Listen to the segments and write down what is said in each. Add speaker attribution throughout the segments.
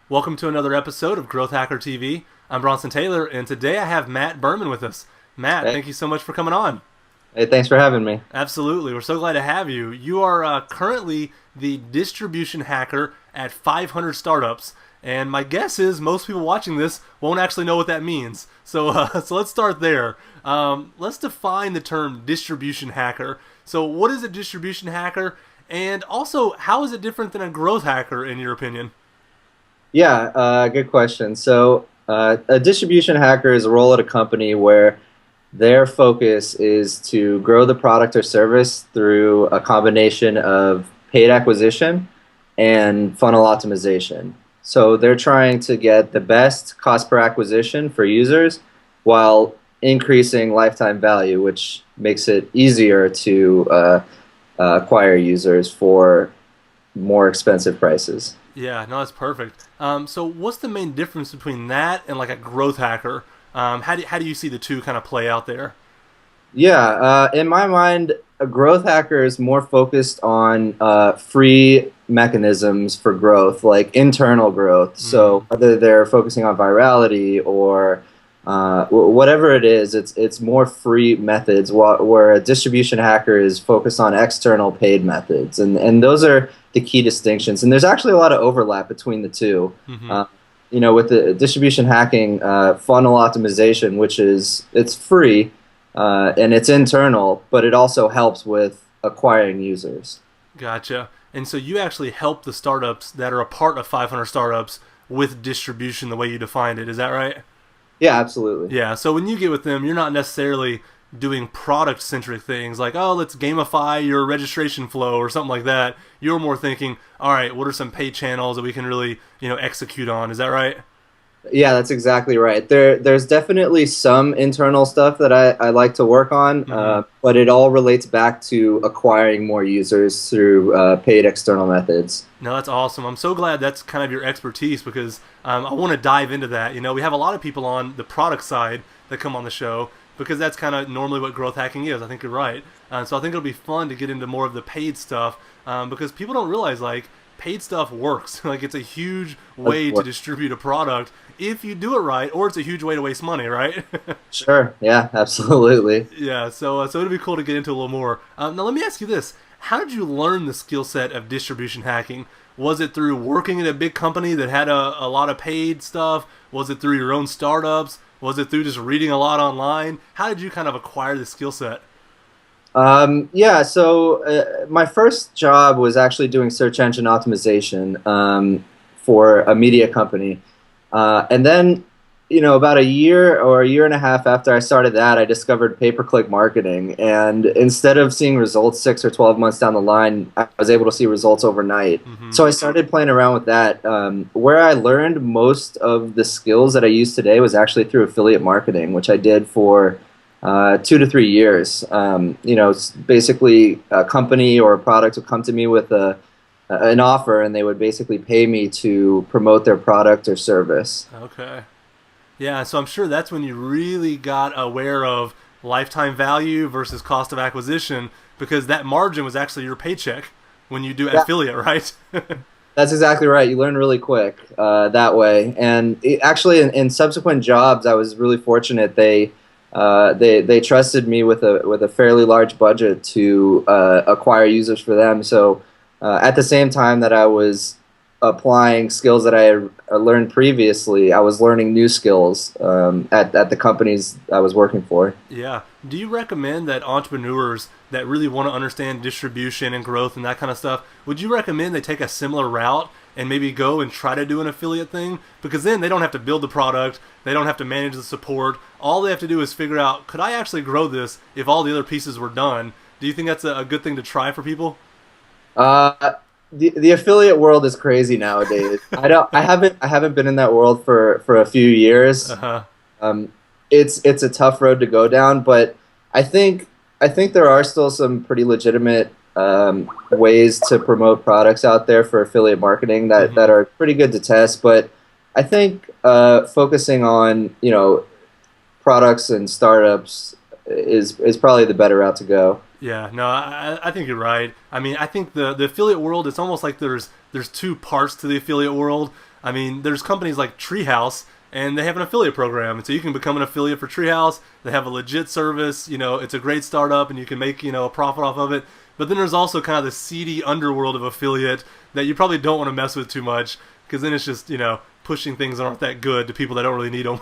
Speaker 1: Welcome to another episode of Growth Hacker TV. I'm Bronson Taylor, and today I have Matt Berman with us. Matt,
Speaker 2: Hey,
Speaker 1: thank you so much for coming on.
Speaker 2: hey, thanks for having me.
Speaker 1: Absolutely, we're so glad to have you. You are currently the distribution hacker at 500 startups, and my guess is most people watching this won't actually know what that means. So let's start there. Let's define the term distribution hacker. So, what is a distribution hacker, and also how is it different than a growth hacker in your opinion?
Speaker 2: Yeah, good question. A distribution hacker is a role at a company where their focus is to grow the product or service through a combination of paid acquisition and funnel optimization. So they're trying to get the best cost per acquisition for users while increasing lifetime value, which makes it easier to acquire users for more expensive prices.
Speaker 1: Yeah, no, that's perfect. So what's the main difference between that and like a growth hacker? How do you see the two kind of play out there?
Speaker 2: Yeah, in my mind, a growth hacker is more focused on free mechanisms for growth, like internal growth.
Speaker 1: Mm,
Speaker 2: So whether they're focusing on virality or whatever it is, it's more free methods. Where a distribution hacker is focused on external paid methods, and those are the key distinctions. And there's actually a lot of overlap between the two.
Speaker 1: hmm
Speaker 2: Uh, with the distribution hacking, funnel optimization, which is it's free and it's internal, but it also helps with acquiring users.
Speaker 1: Gotcha. And so you actually help the startups that are a part of 500 startups with distribution the way you defined it. Is that right?
Speaker 2: Yeah, absolutely.
Speaker 1: Yeah. So when you get with them, you're not necessarily doing product centric things like, oh, let's gamify your registration flow or something like that. You're more thinking, all right, what are some paid channels that we can really, execute on? Is that right?
Speaker 2: Yeah, that's exactly right. There's definitely some internal stuff that I like to work on,
Speaker 1: Mm-hmm.
Speaker 2: but it all relates back to acquiring more users through paid external methods.
Speaker 1: No, that's awesome. I'm so glad that's kind of your expertise because I want to dive into that. We have a lot of people on the product side that come on the show because that's kind of normally what growth hacking is. I think you're right. So I think it'll be fun to get into more of the paid stuff because people don't realize like paid stuff works. Like it's a huge way to distribute a product if you do it right, or it's a huge way to waste money, right?
Speaker 2: Sure. Yeah, absolutely.
Speaker 1: Yeah, so it'd be cool to get into a little more. Now, let me ask you this: how did you learn the skill set of distribution hacking? Was it through working at a big company that had a lot of paid stuff? Was it through your own startups? Was it through just reading a lot online? How did you kind of acquire the skill set?
Speaker 2: My first job was actually doing search engine optimization for a media company. And then, about a year or a year and a half after I started that, I discovered pay-per-click marketing. And instead of seeing results 6 or 12 months down the line, I was able to see results overnight.
Speaker 1: Mm-hmm.
Speaker 2: So I started playing around with that. Where I learned most of the skills that I use today was actually through affiliate marketing, which I did for 2 to 3 years. Basically a company or a product would come to me with an offer, and they would basically pay me to promote their product or service.
Speaker 1: Okay. Yeah, so I'm sure that's when you really got aware of lifetime value versus cost of acquisition because that margin was actually your paycheck when you do
Speaker 2: Yeah,
Speaker 1: affiliate, right?
Speaker 2: that's exactly right. You learn really quick that way. And actually, in subsequent jobs, I was really fortunate. They trusted me with a fairly large budget to acquire users for them. So at the same time that I was applying skills that I had learned previously, I was learning new skills at the companies I was working for.
Speaker 1: Yeah. Do you recommend that entrepreneurs that really want to understand distribution and growth and that kind of stuff, would you recommend they take a similar route and maybe go and try to do an affiliate thing? Because then they don't have to build the product, they don't have to manage the support. All they have to do is figure out, could I actually grow this if all the other pieces were done? Do you think that's a good thing to try for people?
Speaker 2: Uh, the affiliate world is crazy nowadays. I haven't been in that world for a few
Speaker 1: Uh
Speaker 2: years.
Speaker 1: huh.
Speaker 2: Um, it's a tough road to go down, but I think I think there are still some pretty legitimate ways to promote products out there for affiliate marketing that
Speaker 1: hmm
Speaker 2: are pretty good to test. But I think focusing on products and startups is probably the better route to go.
Speaker 1: Yeah, no, I think you're right. I mean, I think the affiliate world, it's almost like there's two parts to the affiliate world. I mean, there's companies like Treehouse, and they have an affiliate program, and so you can become an affiliate for Treehouse. They have a legit service. It's a great startup, and you can make a profit off of it. But then there's also kind of the seedy underworld of affiliate that you probably don't want to mess with too much, because then it's just pushing things that aren't that good to people that don't really need them.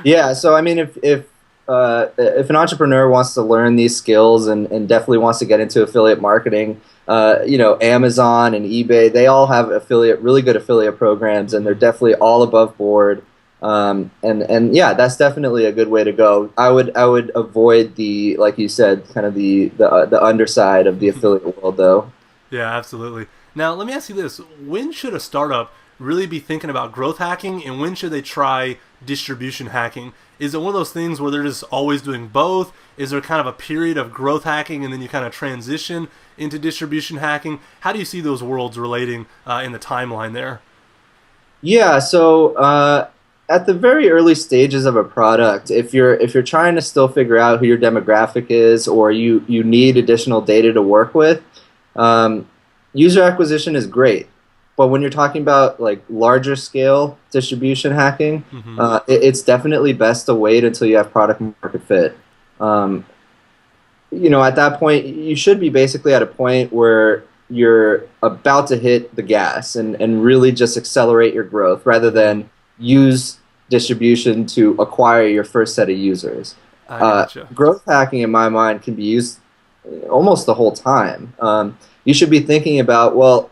Speaker 2: Yeah, so I mean, if an entrepreneur wants to learn these skills and definitely wants to get into affiliate marketing, Amazon and eBay, they all have really good affiliate programs, and they're definitely all above board. And yeah, that's definitely a good way to go. I would avoid like you said, kind of the underside of the affiliate world, though.
Speaker 1: Yeah, absolutely. Now, let me ask you this: when should a startup really be thinking about growth hacking, and when should they try distribution hacking? Is it one of those things where they're just always doing both? Is there kind of a period of growth hacking and then you kind of transition into distribution hacking? How do you see those worlds relating in the timeline there?
Speaker 2: Yeah, so at the very early stages of a product, if you're trying to still figure out who your demographic is, or you need additional data to work with, user acquisition is great. But when you're talking about like larger scale distribution hacking, it's definitely best to wait until you have product market fit. At that point, you should be basically at a point where you're about to hit the gas and really just accelerate your growth rather than use distribution to acquire your first set of users.
Speaker 1: I gotcha.
Speaker 2: Growth hacking, in my mind, can be used almost the whole time. You should be thinking about, well,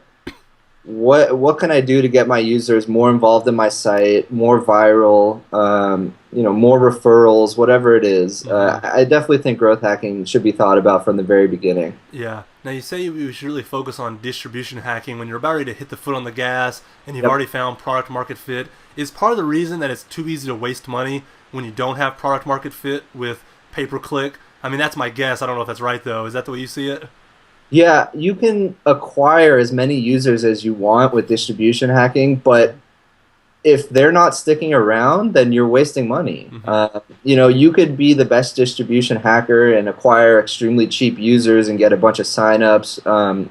Speaker 2: what can I do to get my users more involved in my site, more viral, more referrals, whatever it is. I definitely think growth hacking should be thought about from the very beginning.
Speaker 1: Yeah. Now, you say we should really focus on distribution hacking when you're about ready to hit the foot on the gas and you've already found product market fit. Is part of the reason that it's too easy to waste money when you don't have product market fit with pay-per-click? I mean, that's my guess. I don't know if that's right, though. Is that the way you see it?
Speaker 2: Yeah, you can acquire as many users as you want with distribution hacking, but if they're not sticking around, then you're wasting money. You could be the best distribution hacker and acquire extremely cheap users and get a bunch of signups.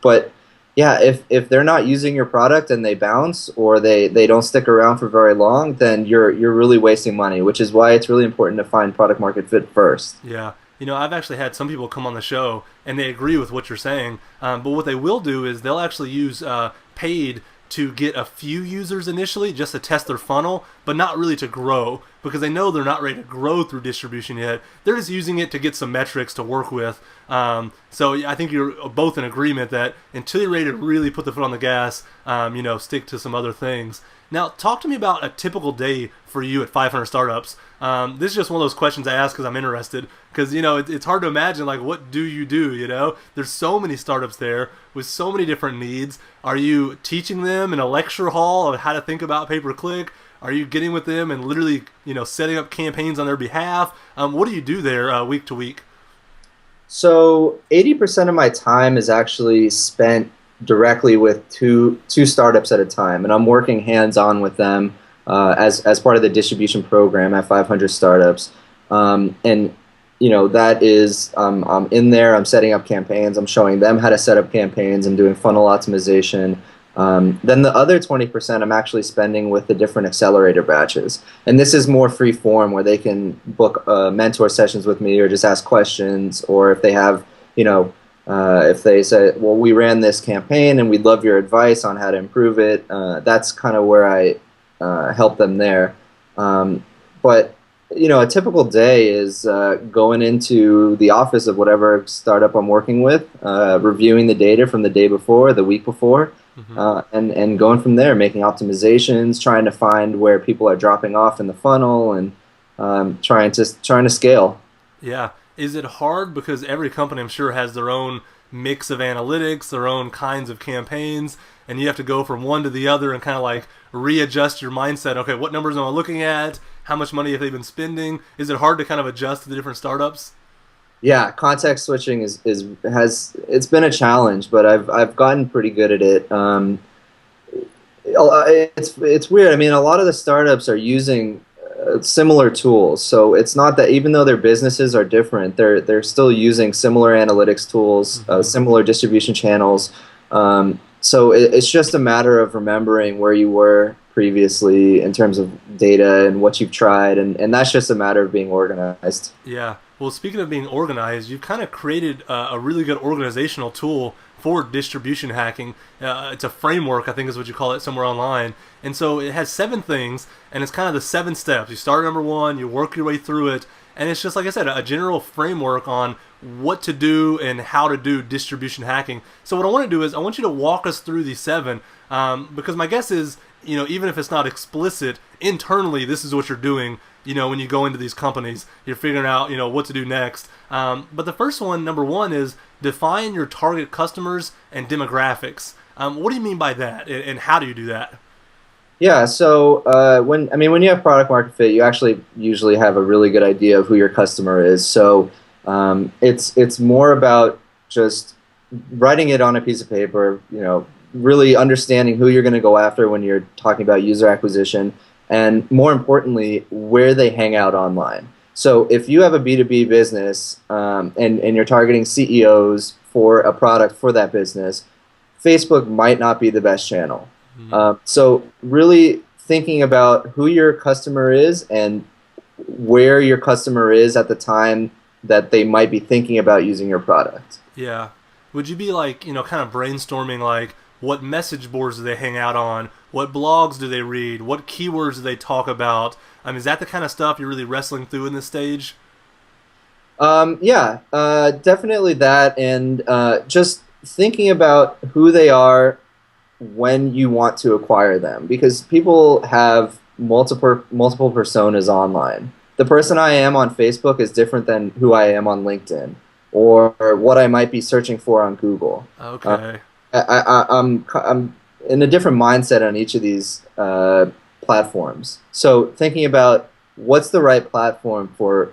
Speaker 2: But yeah, if they're not using your product and they bounce or they don't stick around for very long, then you're really wasting money, which is why it's really important to find product market fit first.
Speaker 1: Yeah. I've actually had some people come on the show and they agree with what you're saying. But what they will do is they'll actually use paid to get a few users initially just to test their funnel, but not really to grow because they know they're not ready to grow through distribution yet. They're just using it to get some metrics to work with. So I think you're both in agreement that until you're ready to really put the foot on the gas, stick to some other things. Now, talk to me about a typical day for you at 500 Startups. This is just one of those questions I ask because I'm interested. Because, it's hard to imagine, like, what do you do, There's so many startups there with so many different needs. Are you teaching them in a lecture hall of how to think about pay-per-click? Are you getting with them and literally, setting up campaigns on their behalf? What do you do there week to week?
Speaker 2: So 80% of my time is actually spent directly with two startups at a time, and I'm working hands-on with them as part of the distribution program at 500 Startups. That is, I'm in there, I'm setting up campaigns, I'm showing them how to set up campaigns, I'm doing funnel optimization. Then the other 20% I'm actually spending with the different accelerator batches. And this is more free form where they can book mentor sessions with me or just ask questions, or if they have, if they say, well, we ran this campaign and we'd love your advice on how to improve it, that's kind of where I help them there. But a typical day is going into the office of whatever startup I'm working with, reviewing the data from the day before, the week before, and going from there, making optimizations, trying to find where people are dropping off in the funnel, and trying to scale.
Speaker 1: Yeah. Is it hard because every company, I'm sure, has their own mix of analytics, their own kinds of campaigns, and you have to go from one to the other and kind of like readjust your mindset. Okay, what numbers am I looking at? How much money have they been spending? Is it hard to kind of adjust to the different startups?
Speaker 2: Yeah, context switching it's been a challenge, but I've gotten pretty good at it. It's weird. I mean, a lot of the startups are using similar tools, so it's not that even though their businesses are different, they're still using similar analytics tools, similar distribution channels. So it's just a matter of remembering where you were previously in terms of data and what you've tried, and that's just a matter of being organized.
Speaker 1: Yeah. Well, speaking of being organized, you've kind of created a really good organizational tool for distribution hacking. It's a framework, I think is what you call it, somewhere online. And so it has 7 things, and it's kind of the 7 steps. You start at number 1, you work your way through it, and it's just like I said, a general framework on what to do and how to do distribution hacking. So what I want to do is I want you to walk us through these 7, because my guess is, even if it's not explicit internally, this is what you're doing. When you go into these companies, you're figuring out, what to do next. But the first one, number 1, is define your target customers and demographics. What do you mean by that, and how do you do that?
Speaker 2: Yeah, so when you have product market fit, you actually usually have a really good idea of who your customer is. So it's more about just writing it on a piece of paper, really understanding who you're going to go after when you're talking about user acquisition, and more importantly, where they hang out online. So if you have a B2B business and you're targeting CEOs for a product for that business, Facebook might not be the best channel. So really thinking about who your customer is and where your customer is at the time that they might be thinking about using your product.
Speaker 1: Yeah. Would you be like, kind of brainstorming like what message boards do they hang out on? What blogs do they read? What keywords do they talk about? Is that the kind of stuff you're really wrestling through in this stage?
Speaker 2: Yeah, definitely that, and just thinking about who they are when you want to acquire them, because people have multiple personas online. The person I am on Facebook is different than who I am on LinkedIn or what I might be searching for on Google.
Speaker 1: Okay.
Speaker 2: I'm in a different mindset on each of these platforms. So thinking about what's the right platform for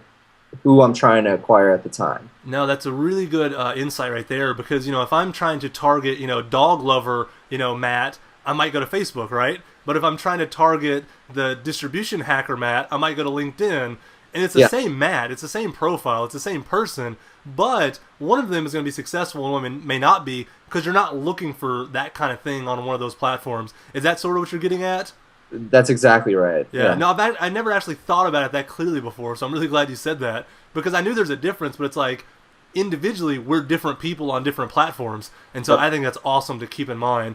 Speaker 2: who I'm trying to acquire at the time.
Speaker 1: No, that's a really good insight right there, because if I'm trying to target dog lover Matt, I might go to Facebook, right? But if I'm trying to target the distribution hacker Matt, I might go to LinkedIn, and it's the same Matt, it's the same profile, it's the same person, but one of them is going to be successful and one may not be, because you're not looking for that kind of thing on one of those platforms. Is that sort of what you're getting at?
Speaker 2: That's exactly right.
Speaker 1: Yeah. No, I never actually thought about it that clearly before, so I'm really glad you said that, because I knew there's a difference, but it's like individually we're different people on different platforms, and so I think that's awesome to keep in mind.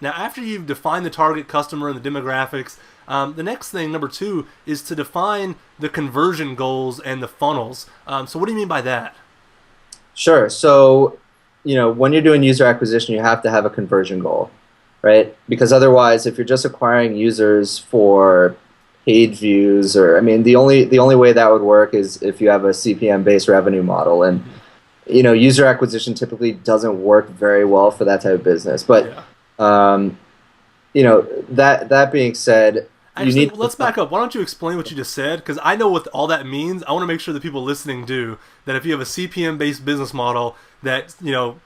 Speaker 1: Now, after you've defined the target customer and the demographics, the next thing, number 2, is to define the conversion goals and the funnels. So what do you mean by that?
Speaker 2: Sure. So, when you're doing user acquisition, you have to have a conversion goal, right? Because otherwise, if you're just acquiring users for page views, or the only way that would work is if you have a CPM-based revenue model, and user acquisition typically doesn't work very well for that type of business. But that being said,
Speaker 1: actually, let's back up. Why don't you explain what you just said? Because I know what all that means. I want to make sure that people listening do. That if you have a CPM-based business model, that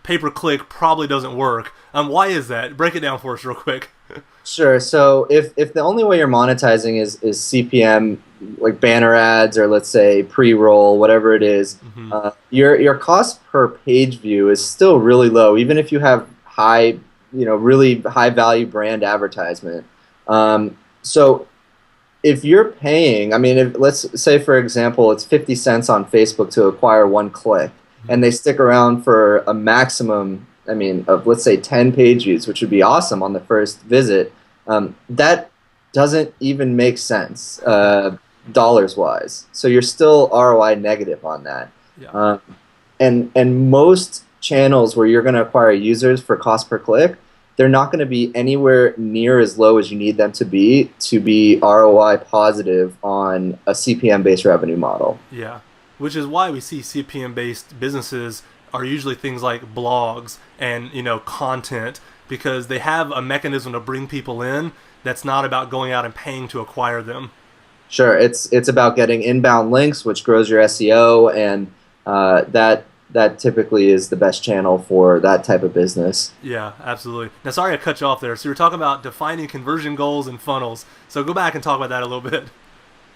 Speaker 1: pay-per-click probably doesn't work. Why is that? Break it down for us real quick.
Speaker 2: Sure. So if the only way you're monetizing is CPM, like banner ads, or let's say pre-roll, whatever it is, your cost per page view is still really low, even if you have really high value brand advertisement. So if you're paying, let's say for example it's 50 cents on Facebook to acquire 1 click, and they stick around for a maximum, of let's say 10 page views, which would be awesome on the first visit, that doesn't even make sense dollars wise. So you're still ROI negative on that.
Speaker 1: Yeah.
Speaker 2: And most channels where you're going to acquire users for cost per click, they're not going to be anywhere near as low as you need them to be ROI positive on a CPM-based revenue model.
Speaker 1: Yeah, which is why we see CPM-based businesses are usually things like blogs and content, because they have a mechanism to bring people in that's not about going out and paying to acquire them.
Speaker 2: Sure, it's about getting inbound links, which grows your SEO, and that typically is the best channel for that type of business.
Speaker 1: Yeah, absolutely. Now, sorry I cut you off there. So you were talking about defining conversion goals and funnels. So go back and talk about that a little bit.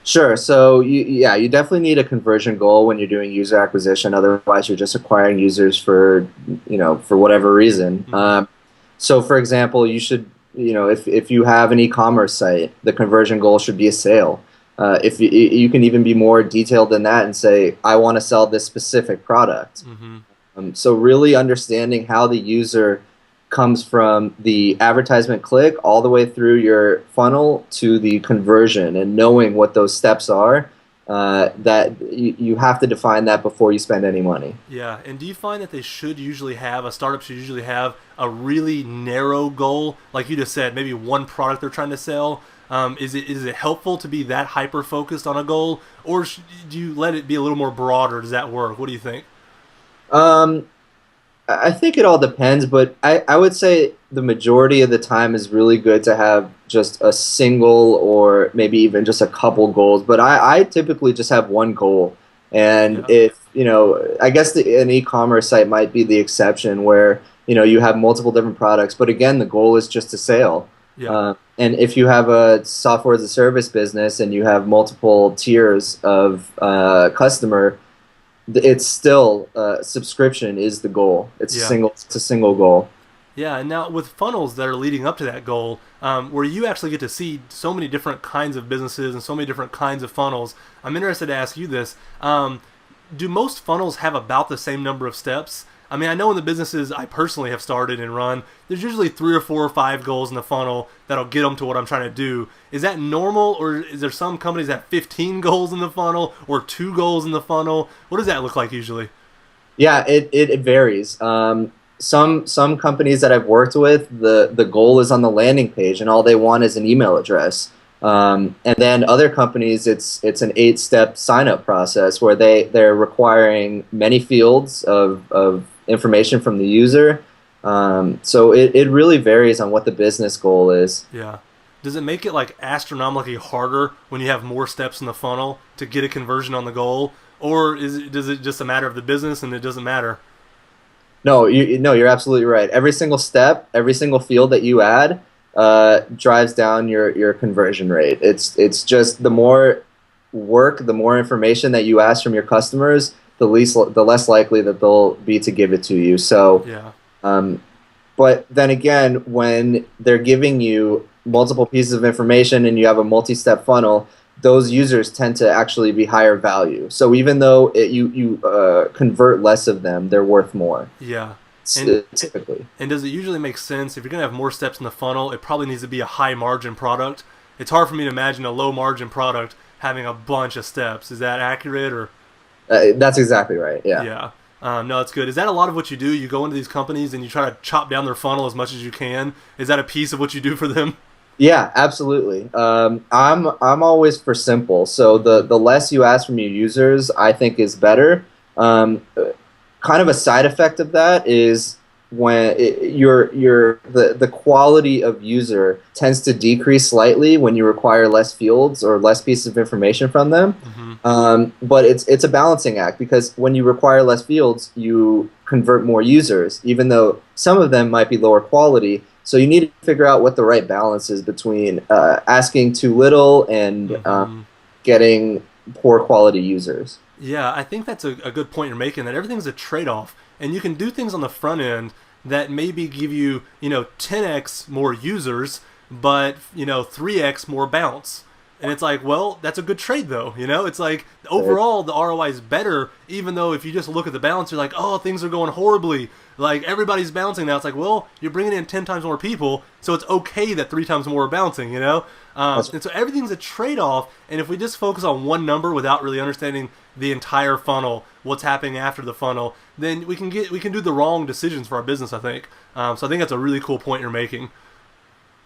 Speaker 2: Sure. So you definitely need a conversion goal when you're doing user acquisition. Otherwise, you're just acquiring users for whatever reason. So, for example, you should, if you have an e-commerce site, the conversion goal should be a sale. If you can even be more detailed than that and say, I want to sell this specific product.
Speaker 1: Mm-hmm.
Speaker 2: So really understanding how the user comes from the advertisement click all the way through your funnel to the conversion and knowing what those steps are, that you have to define that before you spend any money.
Speaker 1: Yeah, and do you find that a startup should usually have a really narrow goal, like you just said, maybe one product they're trying to sell? Is it helpful to be that hyper focused on a goal, or do you let it be a little more broader? Does that work? What do you think?
Speaker 2: Um, I think it all depends, but I would say the majority of the time is really good to have just a single or maybe even just a couple goals. But I typically just have one goal. And
Speaker 1: Yeah,
Speaker 2: if, I guess an e-commerce site might be the exception where, you have multiple different products. But again, the goal is just to sell.
Speaker 1: yeah,
Speaker 2: And if you have a software as a service business and you have multiple tiers of customer, it's still subscription is the goal.
Speaker 1: yeah.
Speaker 2: It's a single goal.
Speaker 1: Yeah, and now with funnels that are leading up to that goal, where you actually get to see so many different kinds of businesses and so many different kinds of funnels, I'm interested to ask you this. Do most funnels have about the same number of steps? I mean, I know in the businesses I personally have started and run, there's usually 3 or 4 or 5 goals in the funnel that'll get them to what I'm trying to do. Is that normal, or is there some companies that have 15 goals in the funnel or 2 goals in the funnel? What does that look like usually?
Speaker 2: Yeah, it varies. Some companies that I've worked with, the goal is on the landing page, and all they want is an email address. And then other companies, it's an 8-step sign up process where they're requiring many fields of information from the user. So it really varies on what the business goal is.
Speaker 1: Yeah. Does it make it like astronomically harder when you have more steps in the funnel to get a conversion on the goal, or does it just a matter of the business and it doesn't matter?
Speaker 2: No, no, you're absolutely right. Every single step, every single field that you add, drives down your conversion rate. It's just the more work, the more information that you ask from your customers, the less likely that they'll be to give it to you. So,
Speaker 1: Yeah.
Speaker 2: um, but then again, when they're giving you multiple pieces of information and you have a multi-step funnel, those users tend to actually be higher value. So even though you convert less of them, they're worth more.
Speaker 1: Yeah. And
Speaker 2: Typically.
Speaker 1: and does it usually make sense if you're gonna have more steps in the funnel? It probably needs to be a high margin product. It's hard for me to imagine a low margin product having a bunch of steps. Is that accurate or?
Speaker 2: That's exactly right. Yeah.
Speaker 1: Yeah. No, that's good. Is that a lot of what you do? You go into these companies and you try to chop down their funnel as much as you can. Is that a piece of what you do for them?
Speaker 2: Yeah, absolutely. I'm always for simple. So the less you ask from your users, I think is better. Kind of a side effect of that is when the quality of user tends to decrease slightly when you require less fields or less pieces of information from them.
Speaker 1: Hmm.
Speaker 2: But it's a balancing act because when you require less fields, you convert more users, even though some of them might be lower quality. So you need to figure out what the right balance is between asking too little and
Speaker 1: Hmm.
Speaker 2: getting poor quality users.
Speaker 1: Yeah, I think that's a good point you're making. That everything's a trade-off, and you can do things on the front end that maybe give you 10x more users, but 3x more bounce. And it's like, well, that's a good trade though. It's like overall the ROI is better, even though if you just look at the balance, you're like, oh, things are going horribly. Like everybody's bouncing now. It's like, well, you're bringing in 10 times more people, so it's okay that 3 times more are bouncing. And so everything's a trade-off. And if we just focus on one number without really understanding the entire funnel, what's happening after the funnel, then we can do the wrong decisions for our business. I think. So I think that's a really cool point you're making.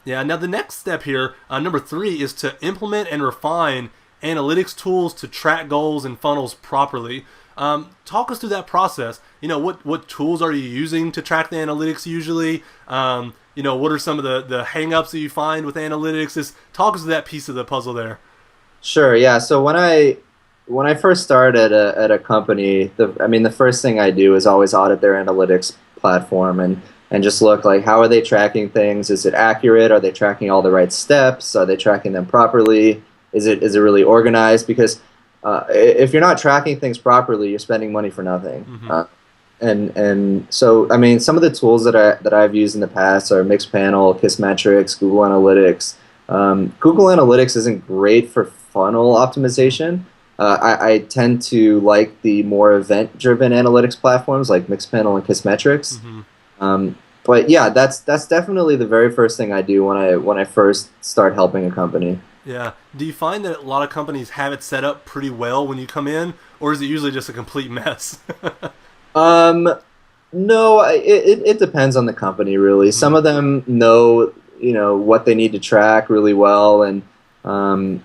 Speaker 1: Yeah. Now the next step here, number 3, is to implement and refine analytics tools to track goals and funnels properly. Talk us through that process. What tools are you using to track the analytics usually? What are some of the hang-ups that you find with analytics? Just talk us through that piece of the puzzle there.
Speaker 2: Sure. Yeah. So when I first started at a company, the first thing I do is always audit their analytics platform and just look like how are they tracking things? Is it accurate? Are they tracking all the right steps? Are they tracking them properly? Is it really organized? Because if you're not tracking things properly, you're spending money for nothing.
Speaker 1: Hmm.
Speaker 2: And so I mean, some of the tools that I've used in the past are Mixpanel, Kissmetrics, Google Analytics. Google Analytics isn't great for funnel optimization. I tend to like the more event-driven analytics platforms like Mixpanel and Kissmetrics.
Speaker 1: Hmm.
Speaker 2: But yeah, that's definitely the very first thing I do when I first start helping a company.
Speaker 1: Yeah. Do you find that a lot of companies have it set up pretty well when you come in, or is it usually just a complete mess?
Speaker 2: Um, no, it depends on the company really.
Speaker 1: Hmm.
Speaker 2: Some of them know, what they need to track really well, and um,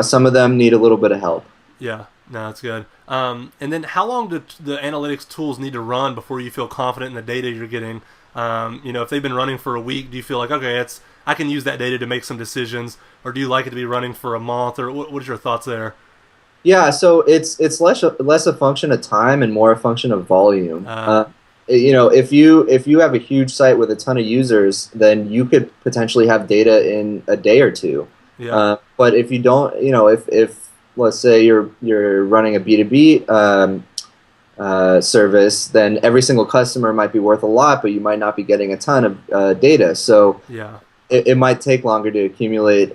Speaker 2: some of them need a little bit of help.
Speaker 1: Yeah, no, that's good. And then how long do the analytics tools need to run before you feel confident in the data you're getting? If they've been running for a week, do you feel like, okay, I can use that data to make some decisions, or do you like it to be running for a month, or what is your thoughts there?
Speaker 2: Yeah, so it's less a function of time and more a function of volume.
Speaker 1: Uh,
Speaker 2: If you have a huge site with a ton of users, then you could potentially have data in a day or two.
Speaker 1: yeah.
Speaker 2: But if you don't, if let's say you're running a B2B service, then every single customer might be worth a lot, but you might not be getting a ton of data. So
Speaker 1: Yeah.
Speaker 2: it might take longer to accumulate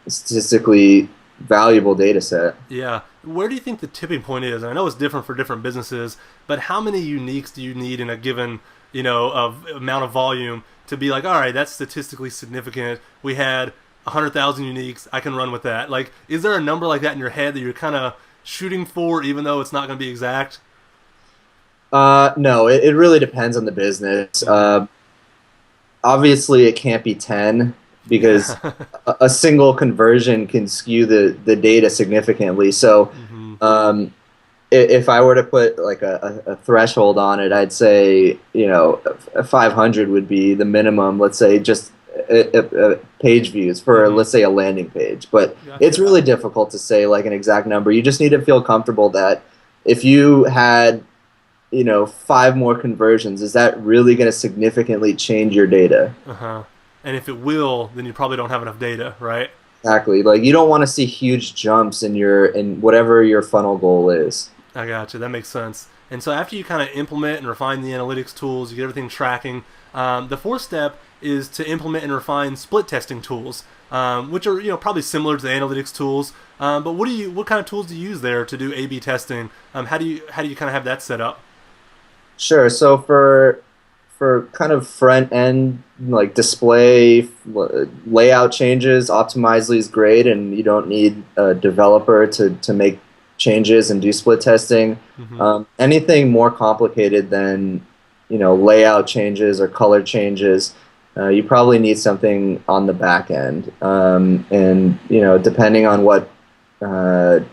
Speaker 2: statistically valuable data set.
Speaker 1: Yeah. Where do you think the tipping point is? I know it's different for different businesses, but how many uniques do you need in a given, of amount of volume to be like, all right, that's statistically significant. We had 100,000 uniques. I can run with that. Like, is there a number like that in your head that you're kind of shooting for, even though it's not going to be exact?
Speaker 2: No, it really depends on the business.
Speaker 1: Hmm.
Speaker 2: Obviously, it can't be 10 because
Speaker 1: Yeah.
Speaker 2: a single conversion can skew the data significantly. So,
Speaker 1: Hmm.
Speaker 2: um, if I were to put like a threshold on it, I'd say, 500 would be the minimum. Let's say just page views for,
Speaker 1: Hmm.
Speaker 2: let's say, a landing page. But it's
Speaker 1: Gotcha.
Speaker 2: really difficult to say like an exact number. You just need to feel comfortable that if you had, five more conversions, is that really going to significantly change your data?
Speaker 1: Uh huh. And if it will, then you probably don't have enough data, right?
Speaker 2: Exactly. Like you don't want to see huge jumps in whatever your funnel goal is.
Speaker 1: I gotcha. That makes sense. And so after you kind of implement and refine the analytics tools, you get everything tracking. The fourth step is to implement and refine split testing tools, which are probably similar to the analytics tools. But what kind of tools do you use there to do A/B testing? How do you kind of have that set up?
Speaker 2: Sure. So for kind of front end like display layout changes, Optimizely is great, and you don't need a developer to make changes and do split testing.
Speaker 1: Hmm.
Speaker 2: Anything more complicated than layout changes or color changes, you probably need something on the back end. And depending on what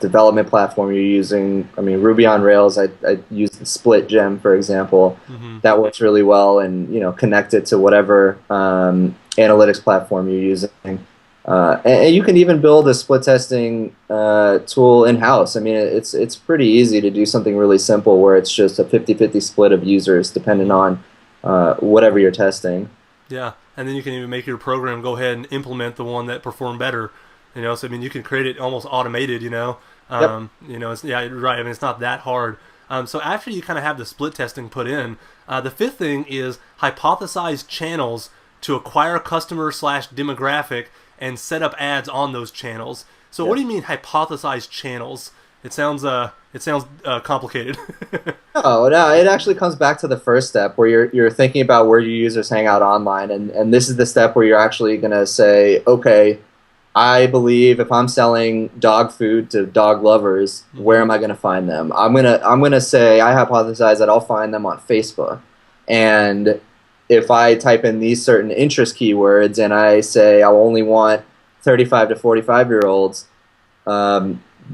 Speaker 2: development platform you're using. I mean, Ruby on Rails, I use the Split gem, for example.
Speaker 1: Hmm.
Speaker 2: That works really well, and connect it to whatever analytics platform you're using. And you can even build a split testing tool in-house. I mean, it's pretty easy to do something really simple where it's just a 50-50 split of users depending
Speaker 1: Hmm.
Speaker 2: on whatever you're testing.
Speaker 1: Yeah, and then you can even make your program go ahead and implement the one that performed better. So I mean, you can create it almost automated.
Speaker 2: Yep.
Speaker 1: Yeah, you're right. I mean, it's not that hard. So after you kind of have the split testing put in, the fifth thing is hypothesize channels to acquire customer slash demographic and set up ads on those channels. So what
Speaker 2: Yeah.
Speaker 1: do you mean hypothesize channels? It sounds complicated.
Speaker 2: Oh, no, it actually comes back to the first step where you're thinking about where your users hang out online, and this is the step where you're actually gonna say, okay, I believe if I'm selling dog food to dog lovers, where
Speaker 1: Hmm.
Speaker 2: am I gonna find them? I'm gonna say I hypothesize that I'll find them on Facebook, and if I type in these certain interest keywords and I say I only want 35 to 45-year-olds,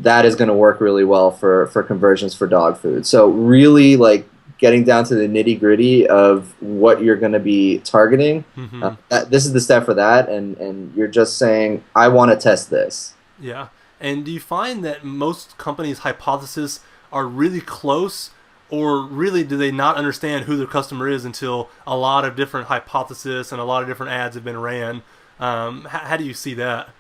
Speaker 2: that is going to work really well for conversions for dog food. So really like getting down to the nitty gritty of what you're going to be targeting.
Speaker 1: Hmm.
Speaker 2: This is the step for that, and you're just saying I want to test this.
Speaker 1: Yeah. And do you find that most companies' hypotheses are really close, or really do they not understand who their customer is until a lot of different hypotheses and a lot of different ads have been ran? How do you see that?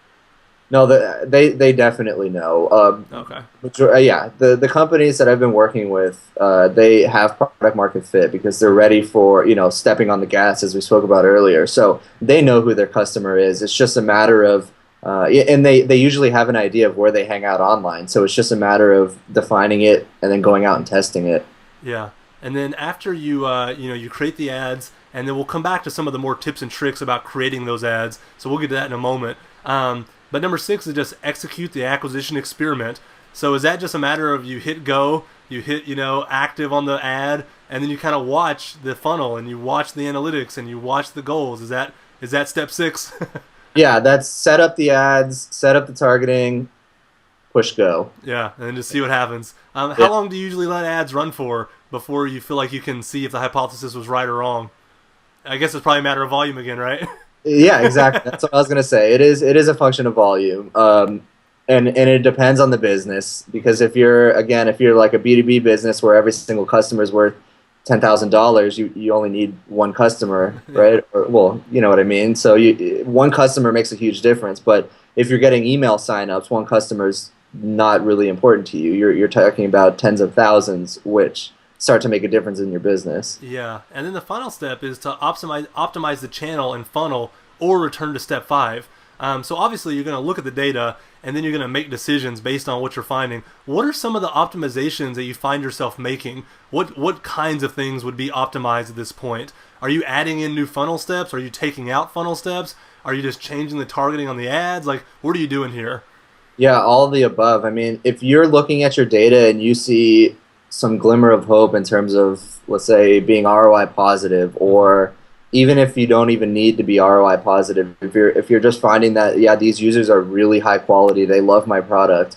Speaker 2: No, they definitely know.
Speaker 1: Okay.
Speaker 2: Yeah, the companies that I've been working with, they have product market fit because they're ready for, stepping on the gas as we spoke about earlier. So they know who their customer is. It's just a matter of, and they usually have an idea of where they hang out online. So it's just a matter of defining it and then going out and testing it.
Speaker 1: Yeah, and then after you create the ads, and then we'll come back to some of the more tips and tricks about creating those ads. So we'll get to that in a moment. But number six is just execute the acquisition experiment. So is that just a matter of you hit go, you hit active on the ad, and then you kind of watch the funnel and you watch the analytics and you watch the goals? Is that step six?
Speaker 2: Yeah, that's set up the ads, set up the targeting, push go.
Speaker 1: Yeah, and then just see what happens.
Speaker 2: Yeah.
Speaker 1: How long do you usually let ads run for before you feel like you can see if the hypothesis was right or wrong? I guess it's probably a matter of volume again, right?
Speaker 2: Yeah, exactly. That's what I was gonna say. It is a function of volume, and it depends on the business because if you're like a B2B business where every single customer is worth $10,000, you only need one customer,
Speaker 1: Yeah.
Speaker 2: right? Or, well, you know what I mean. So one customer makes a huge difference, but if you're getting email signups, one customer's not really important to you. You're talking about tens of thousands, which start to make a difference in your business.
Speaker 1: Yeah, and then the final step is to optimize the channel and funnel, or return to step five. So obviously you're going to look at the data, and then you're going to make decisions based on what you're finding. What are some of the optimizations that you find yourself making? What kinds of things would be optimized at this point? Are you adding in new funnel steps? Are you taking out funnel steps? Are you just changing the targeting on the ads? Like, what are you doing here?
Speaker 2: Yeah, all of the above. I mean, if you're looking at your data and you see some glimmer of hope in terms of, let's say, being ROI positive, or even if you don't even need to be ROI positive, if you're just finding that, yeah, these users are really high quality, they love my product.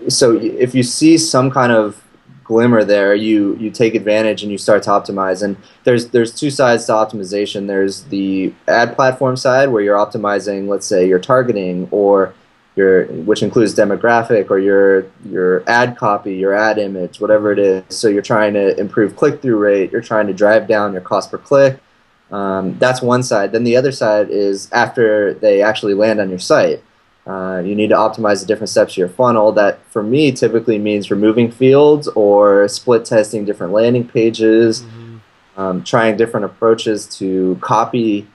Speaker 2: So if you see some kind of glimmer there, you take advantage and you start to optimize. And there's two sides to optimization. There's the ad platform side where you're optimizing, let's say, your targeting or which includes demographic or your ad copy, your ad image, whatever it is. So you're trying to improve click-through rate. You're trying to drive down your cost per click. That's one side. Then the other side is after they actually land on your site. You need to optimize the different steps of your funnel. That, for me, typically means removing fields or split testing different landing pages,
Speaker 1: Hmm.
Speaker 2: trying different approaches to copy.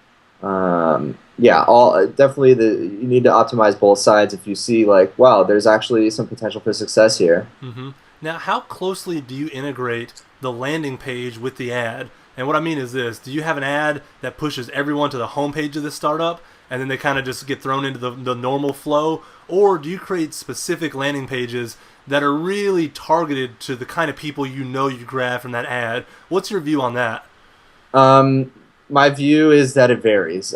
Speaker 2: Yeah, all definitely you need to optimize both sides if you see like, wow, there's actually some potential for success here.
Speaker 1: Hmm. Now, how closely do you integrate the landing page with the ad? And what I mean is this: do you have an ad that pushes everyone to the homepage of the startup, and then they kind of just get thrown into the normal flow, or do you create specific landing pages that are really targeted to the kind of people you grab from that ad? What's your view on that?
Speaker 2: Um, my view is that it varies.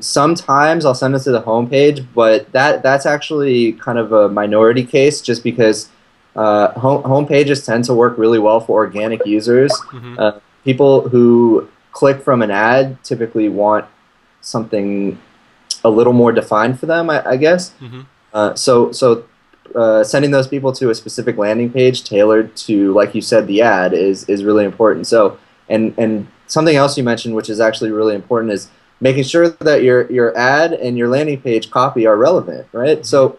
Speaker 2: Sometimes I'll send it to the homepage, but that's actually kind of a minority case, just because home pages tend to work really well for organic users.
Speaker 1: Hmm.
Speaker 2: People who click from an ad typically want something a little more defined for them, I guess.
Speaker 1: Hmm.
Speaker 2: So sending those people to a specific landing page tailored to, like you said, the ad is really important. So and something else you mentioned, which is actually really important, is making sure that your ad and your landing page copy are relevant, right?
Speaker 1: Hmm.
Speaker 2: So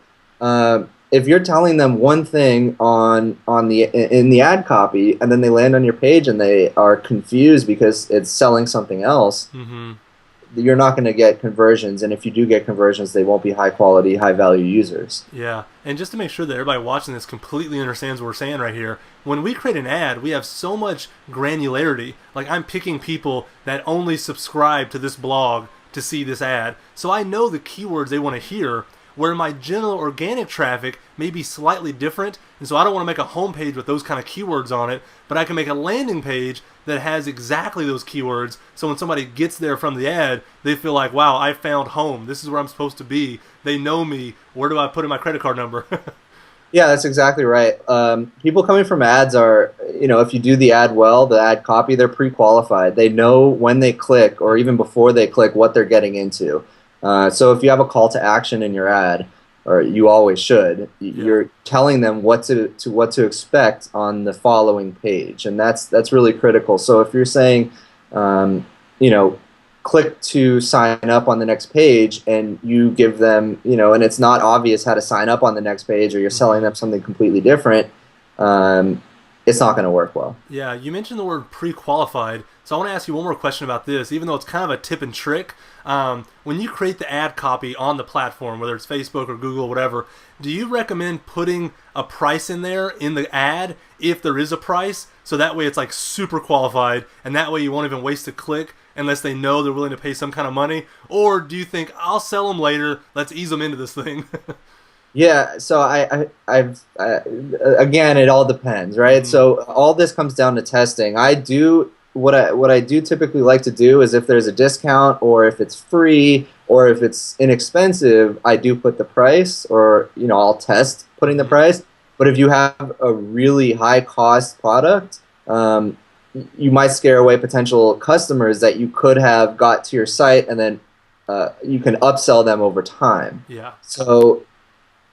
Speaker 2: if you're telling them one thing on the in the ad copy, and then they land on your page and they are confused because it's selling something else,
Speaker 1: Hmm.
Speaker 2: you're not going to get conversions. And if you do get conversions, they won't be high quality, high value users.
Speaker 1: Yeah, and just to make sure that everybody watching this completely understands what we're saying right here, when we create an ad, we have so much granularity. Like, I'm picking people that only subscribe to this blog to see this ad, so I know the keywords they want to hear. Where my general organic traffic may be slightly different, and so I don't want to make a homepage with those kind of keywords on it, but I can make a landing page that has exactly those keywords. So when somebody gets there from the ad, they feel like, wow, I found home. This is where I'm supposed to be. They know me. Where do I put in my credit card number?
Speaker 2: Yeah, that's exactly right. People coming from ads are, if you do the ad well, the ad copy, they're pre-qualified. They know when they click, or even before they click, what they're getting into. So if you have a call to action in your ad, or you always should,
Speaker 1: Yeah.
Speaker 2: you're telling them what to expect on the following page, and that's really critical. So if you're saying, um, you know, click to sign up on the next page and you give them, and it's not obvious how to sign up on the next page, or you're selling them something completely different, it's not going to work well.
Speaker 1: Yeah, you mentioned the word pre-qualified, so I want to ask you one more question about this, even though it's kind of a tip and trick. When you create the ad copy on the platform, whether it's Facebook or Google or whatever, do you recommend putting a price in there in the ad if there is a price, so that way it's like super qualified, and that way you won't even waste a click unless they know they're willing to pay some kind of money? Or do you think, I'll sell them later, let's ease them into this thing?
Speaker 2: Yeah, so again, it all depends, right? So all this comes down to testing. What I do typically like to do is, if there's a discount, or if it's free, or if it's inexpensive, I do put the price, or I'll test putting the price. But if you have a really high cost product, you might scare away potential customers that you could have got to your site, and then you can upsell them over time.
Speaker 1: Yeah.
Speaker 2: So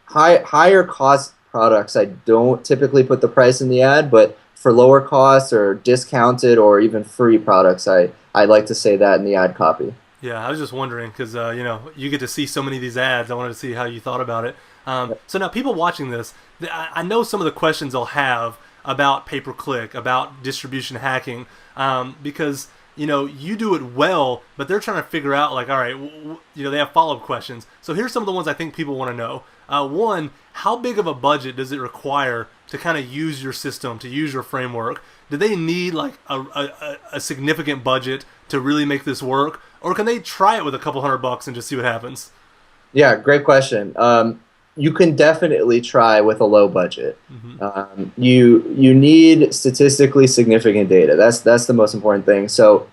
Speaker 2: higher cost products, I don't typically put the price in the ad, but for lower cost or discounted or even free products, I like to say that in the ad copy.
Speaker 1: Yeah, I was just wondering because you get to see so many of these ads. I wanted to see how you thought about it. So now, people watching this, I know some of the questions they'll have about pay-per-click, about distribution hacking, because you do it well, but they're trying to figure out, like, all right, they have follow-up questions. So here's some of the ones I think people want to know. One, how big of a budget does it require to kind of use your system, to use your framework? Do they need like a significant budget to really make this work, or can they try it with a couple $100 and just see what happens?
Speaker 2: Yeah, great question. You can definitely try with a low budget. You need statistically significant data. That's the most important thing. So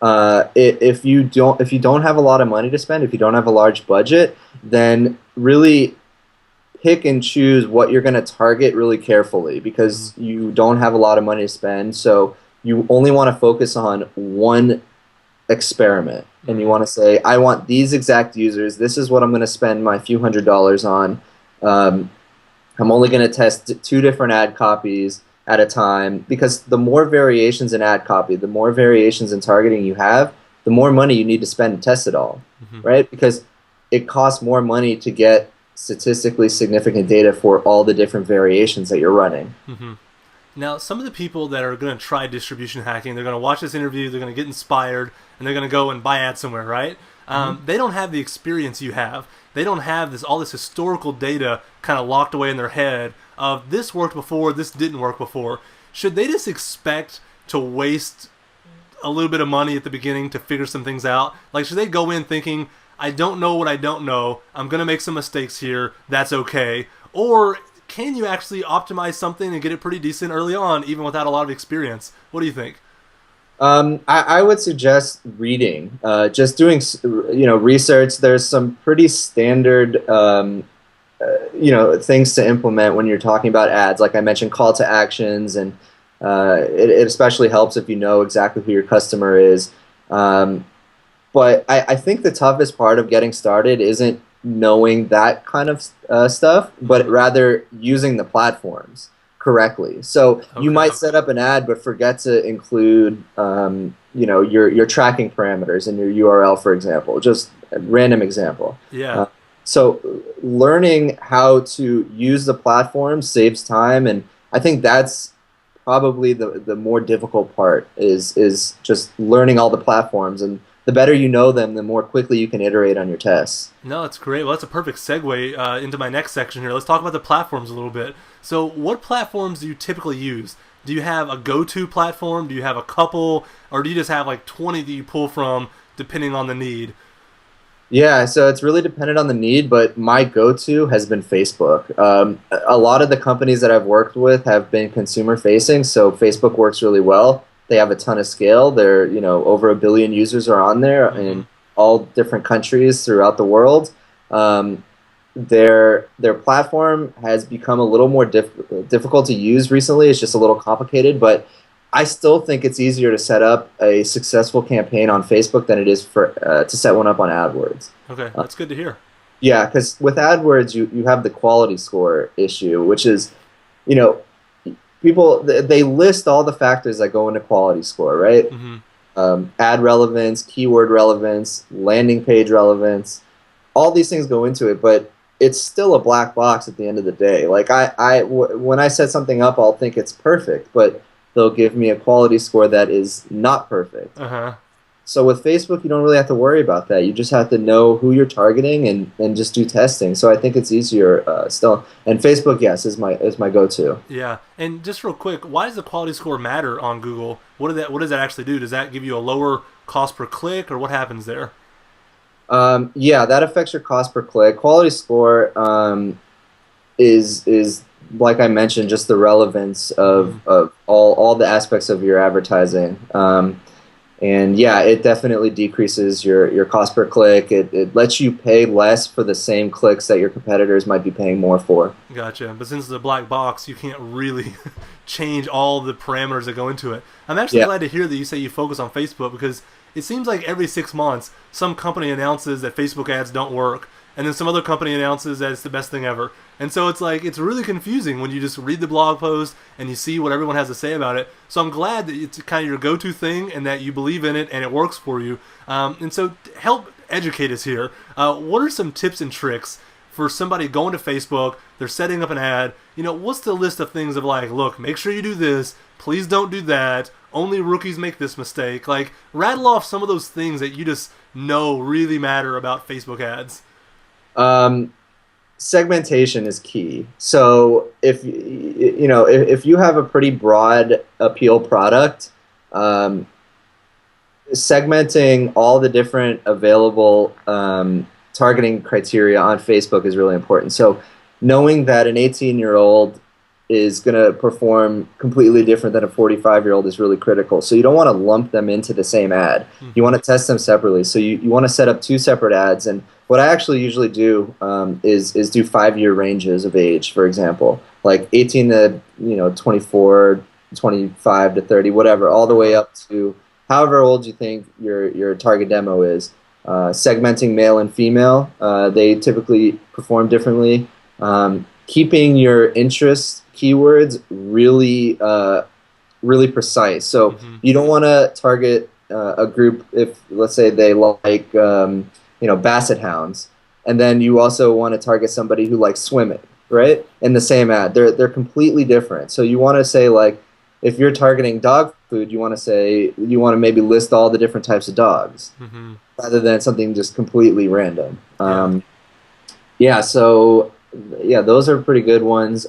Speaker 2: if you don't have a lot of money to spend, if you don't have a large budget, then really pick and choose what you're going to target really carefully, because you don't have a lot of money to spend. So you only want to focus on one experiment, and you want to say, I want these exact users. This is what I'm going to spend my few $100s on. I'm only going to test 2 different ad copies at a time, because the more variations in ad copy, the more variations in targeting you have, the more money you need to spend to test it all, right? Because it costs more money to get statistically significant data for all the different variations that you're running.
Speaker 1: Now, some of the people that are going to try distribution hacking, they're going to watch this interview, they're going to get inspired, and they're going to go and buy ads somewhere, right? They don't have the experience you have. They don't have all this historical data kind of locked away in their head of this worked before, this didn't work before. Should they just expect to waste a little bit of money at the beginning to figure some things out? Like, should they go in thinking, I don't know what I don't know, I'm going to make some mistakes here, that's okay? Or can you actually optimize something and get it pretty decent early on, even without a lot of experience? What do you think?
Speaker 2: I would suggest reading, just doing research. There's some pretty standard things to implement when you're talking about ads. Like I mentioned, call to actions, and it especially helps if you know exactly who your customer is. But I think the toughest part of getting started isn't knowing that kind of stuff, but rather using the platforms correctly. So you might set up an ad but forget to include your tracking parameters in your URL, for example. Just a random example.
Speaker 1: Yeah.
Speaker 2: So learning how to use the platform saves time, and I think that's probably the more difficult part is just learning all the platforms, and the better you know them, the more quickly you can iterate on your tests.
Speaker 1: No, that's great. Well, that's a perfect segue into my next section here. Let's talk about the platforms a little bit. So what platforms do you typically use? Do you have a go-to platform? Do you have a couple? Or do you just have like 20 that you pull from depending on the need?
Speaker 2: Yeah, so it's really dependent on the need, but my go-to has been Facebook. A lot of the companies that I've worked with have been consumer-facing, so Facebook works really well. They have a ton of scale. They're, over 1 billion users are on there in all different countries throughout the world. Their platform has become a little more difficult to use recently. It's just a little complicated, but I still think it's easier to set up a successful campaign on Facebook than it is to set one up on AdWords.
Speaker 1: Okay, that's good to hear.
Speaker 2: Yeah, because with AdWords, you have the quality score issue, which is, people, they list all the factors that go into quality score, right? ad relevance, keyword relevance, landing page relevance. All these things go into it, but it's still a black box at the end of the day. Like when I set something up, I'll think it's perfect, but they'll give me a quality score that is not perfect.
Speaker 1: Uh-huh.
Speaker 2: So with Facebook, you don't really have to worry about that. You just have to know who you're targeting and just do testing. So I think it's easier still. And Facebook, yes, is my go-to.
Speaker 1: Yeah, and just real quick, why does the quality score matter on Google? What does that actually do? Does that give you a lower cost per click, or what happens there?
Speaker 2: Yeah, that affects your cost per click. Quality score is like I mentioned, just the relevance of all the aspects of your advertising. And yeah, it definitely decreases your cost per click. It lets you pay less for the same clicks that your competitors might be paying more for.
Speaker 1: Gotcha. But since it's a black box, you can't really change all the parameters that go into it. I'm actually
Speaker 2: Yeah.
Speaker 1: glad to hear that you say you focus on Facebook because it seems like every 6 months, some company announces that Facebook ads don't work, and then some other company announces that it's the best thing ever. And so it's like it's really confusing when you just read the blog post and you see what everyone has to say about it. So I'm glad that it's kind of your go-to thing and that you believe in it and it works for you. And so help educate us here. What are some tips and tricks for somebody going to Facebook? They're setting up an ad. What's the list of things of like, look, make sure you do this. Please don't do that. Only rookies make this mistake. Like, rattle off some of those things that you just know really matter about Facebook ads.
Speaker 2: Um, Segmentation is key. So if you have a pretty broad appeal product, um, segmenting all the different available targeting criteria on Facebook is really important. So knowing that an 18-year-old is going to perform completely different than a 45-year-old is really critical. So you don't want to lump them into the same ad. You want to test them separately. So you want to set up two separate ads. And what I actually usually do is do 5-year ranges of age, for example, like 18 to 24, 25 to 30, whatever, all the way up to however old you think your target demo is. Segmenting male and female, they typically perform differently. Keeping your interest keywords really precise. So you don't want to target a group if, let's say, they like basset hounds, and then you also want to target somebody who likes swimming, right? In the same ad, they're completely different. So you want to say, like, if you're targeting dog food, you want to maybe list all the different types of dogs rather than something just completely random. Yeah. So yeah, those are pretty good ones.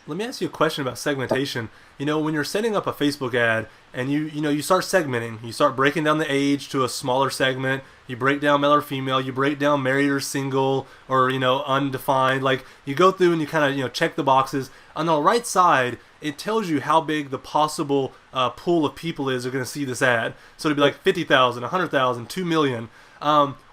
Speaker 1: Let me ask you a question about segmentation. When you're setting up a Facebook ad and you start segmenting, you start breaking down the age to a smaller segment. You break down male or female. You break down married or single or undefined. Like you go through and you kind of check the boxes. On the right side, it tells you how big the possible pool of people is who are going to see this ad. So it'd be like 50,000, 100,000, 2 million.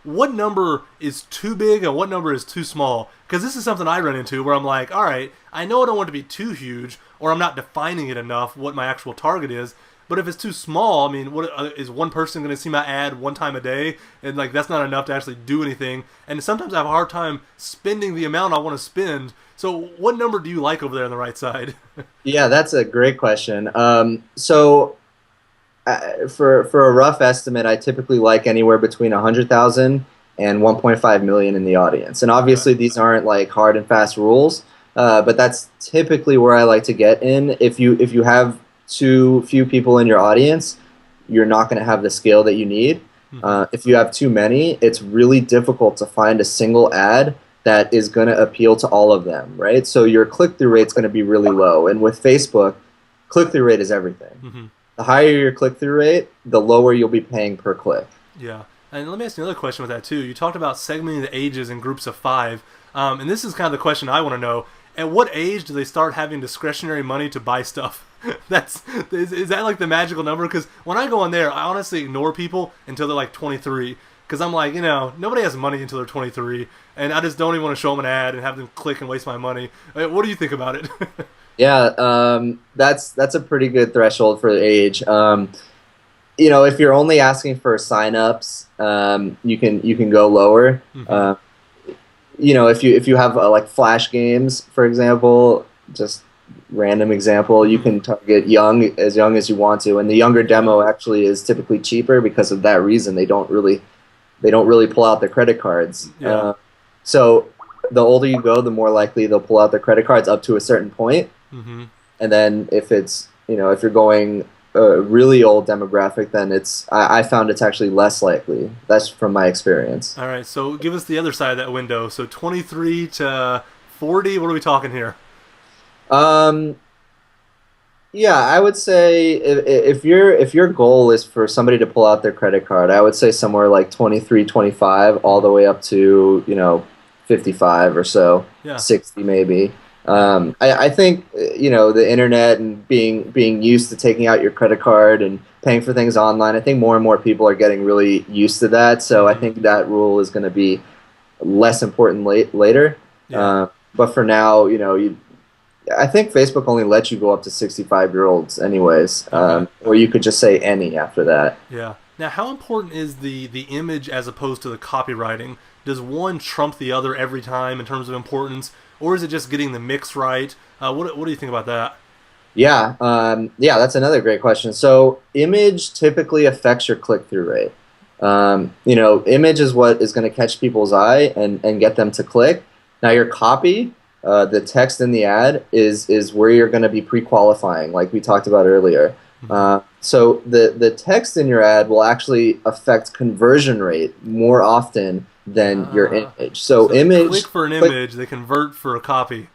Speaker 1: What number is too big and what number is too small? Because this is something I run into where I'm like, all right, I know I don't want it to be too huge, or I'm not defining it enough what my actual target is. But if it's too small, I mean, what is one person going to see my ad one time a day? And like that's not enough to actually do anything. And sometimes I have a hard time spending the amount I want to spend. So what number do you like over there on the right side?
Speaker 2: Yeah, that's a great question. So for a rough estimate, I typically like anywhere between 100,000 and 1.5 million in the audience. And obviously, these aren't like hard and fast rules, but that's typically where I like to get in. If you have too few people in your audience, you're not going to have the scale that you need. If you have too many, it's really difficult to find a single ad that is going to appeal to all of them, right? So your click-through rate is going to be really low. And with Facebook, click-through rate is everything. The higher your click-through rate, the lower you'll be paying per click.
Speaker 1: Yeah. And let me ask you another question with that, too. You talked about segmenting the ages in groups of 5. And this is kind of the question I want to know. At what age do they start having discretionary money to buy stuff? Is that like the magical number? Because when I go on there, I honestly ignore people until they're like 23. Because I'm like, nobody has money until they're 23. And I just don't even want to show them an ad and have them click and waste my money. What do you think about it?
Speaker 2: Yeah, that's a pretty good threshold for the age. If you're only asking for signups, you can go lower. If you have like flash games, for example, just random example, you can target young as you want to, and the younger demo actually is typically cheaper because of that reason. They don't really pull out their credit cards.
Speaker 1: Yeah.
Speaker 2: So the older you go, the more likely they'll pull out their credit cards up to a certain point.
Speaker 1: Mm-hmm.
Speaker 2: And then if it's, if you're going a really old demographic, then I found it's actually less likely. That's from my experience.
Speaker 1: All right, so give us the other side of that window. So 23 to 40, what are we talking here?
Speaker 2: Um, Yeah, I would say if your goal is for somebody to pull out their credit card, I would say somewhere like 23, 25, all the way up to 55 or so,
Speaker 1: Yeah.
Speaker 2: 60 maybe. I think the internet and being used to taking out your credit card and paying for things online. I think more and more people are getting really used to that. So I think that rule is going to be less important later.
Speaker 1: Yeah.
Speaker 2: But for now, I think Facebook only lets you go up to 65-year-olds anyways, or you could just say any after that.
Speaker 1: Yeah. Now, how important is the image as opposed to the copywriting? Does one trump the other every time in terms of importance, or is it just getting the mix right? What do you think about that?
Speaker 2: Yeah, that's another great question. So image typically affects your click-through rate. Image is what is going to catch people's eye and get them to click. Now your copy, the text in the ad is where you're going to be pre-qualifying, like we talked about earlier. So the text in your ad will actually affect conversion rate more often than your image. So
Speaker 1: they
Speaker 2: image
Speaker 1: click for an image, they convert for a copy.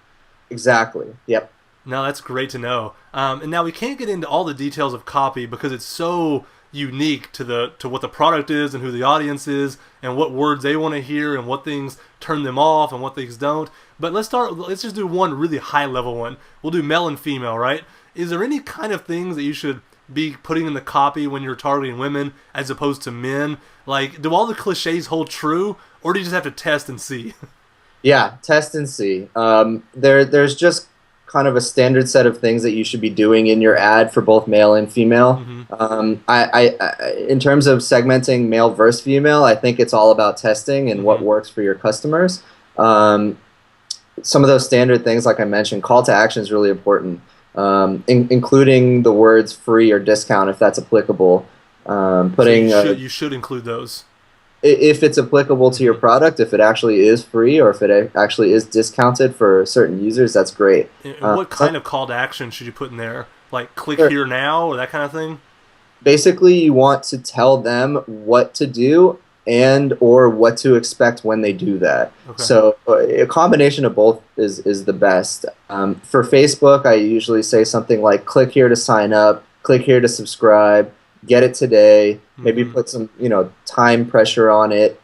Speaker 2: Exactly. Yep.
Speaker 1: No, that's great to know. And now we can't get into all the details of copy because it's so unique to what the product is and who the audience is and what words they want to hear and what things turn them off and what things don't. But let's just do one really high level one. We'll do male and female, right? Is there any kind of things that you should be putting in the copy when you're targeting women as opposed to men? Like, do all the cliches hold true, or do you just have to test and see?
Speaker 2: Yeah, test and see. There's just kind of a standard set of things that you should be doing in your ad for both male and female. In terms of segmenting male versus female, I think it's all about testing and what works for your customers. Some of those standard things, like I mentioned, call to action is really important, including the words free or discount if that's applicable.
Speaker 1: You should include those.
Speaker 2: If it's applicable to your product, if it actually is free or if it actually is discounted for certain users, that's great.
Speaker 1: And what kind of call to action should you put in there? Like click here now or that kind of thing?
Speaker 2: Basically, you want to tell them what to do and or what to expect when they do that. Okay. So a combination of both is the best. For Facebook, I usually say something like click here to sign up, click here to subscribe, get it today, maybe put some time pressure on it.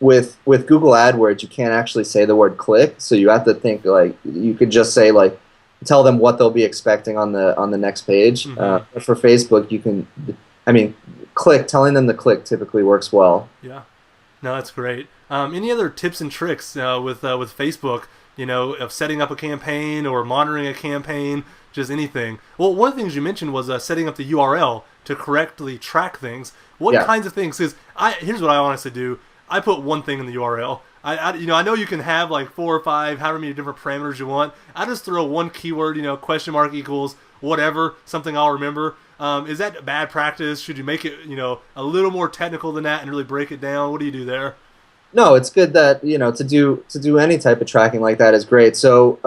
Speaker 2: With Google AdWords, you can't actually say the word click, so you have to think like you could just say like tell them what they'll be expecting on the next page. For Facebook, you can, telling them to click typically works well.
Speaker 1: Yeah, no, that's great. Any other tips and tricks with Facebook? Of setting up a campaign or monitoring a campaign, just anything. Well, one of the things you mentioned was setting up the URL to correctly track things. What kinds of things? Because here's what I honestly do. I put one thing in the URL. I know you can have like 4 or 5, however many different parameters you want. I just throw one keyword, question mark equals whatever, something I'll remember. Is that bad practice? Should you make it, a little more technical than that and really break it down? What do you do there?
Speaker 2: No, it's good that to do any type of tracking like that is great. So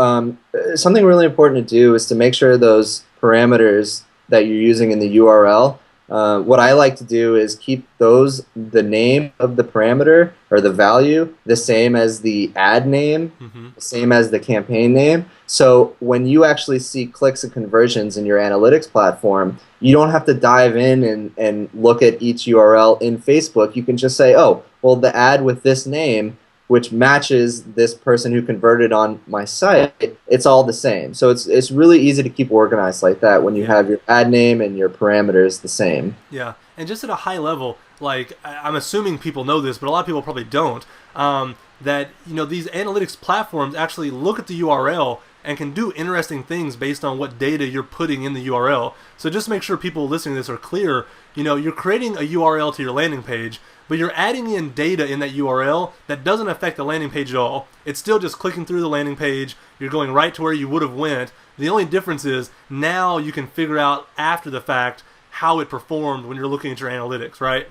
Speaker 2: something really important to do is to make sure those parameters that you're using in the URL. What I like to do is keep the name of the parameter or the value the same as the ad name, the same as the campaign name. So when you actually see clicks and conversions in your analytics platform, you don't have to dive in and look at each URL in Facebook. You can just say, oh, well, the ad with this name, which matches this person who converted on my site, it's all the same. So it's really easy to keep organized like that when you have your ad name and your parameters the same.
Speaker 1: Yeah, and just at a high level, like I'm assuming people know this, but a lot of people probably don't, that these analytics platforms actually look at the URL and can do interesting things based on what data you're putting in the URL. So just make sure people listening to this are clear. You're creating a URL to your landing page, but you're adding in data in that URL that doesn't affect the landing page at all. It's still just clicking through the landing page. You're going right to where you would have went. The only difference is now you can figure out after the fact how it performed when you're looking at your analytics, right?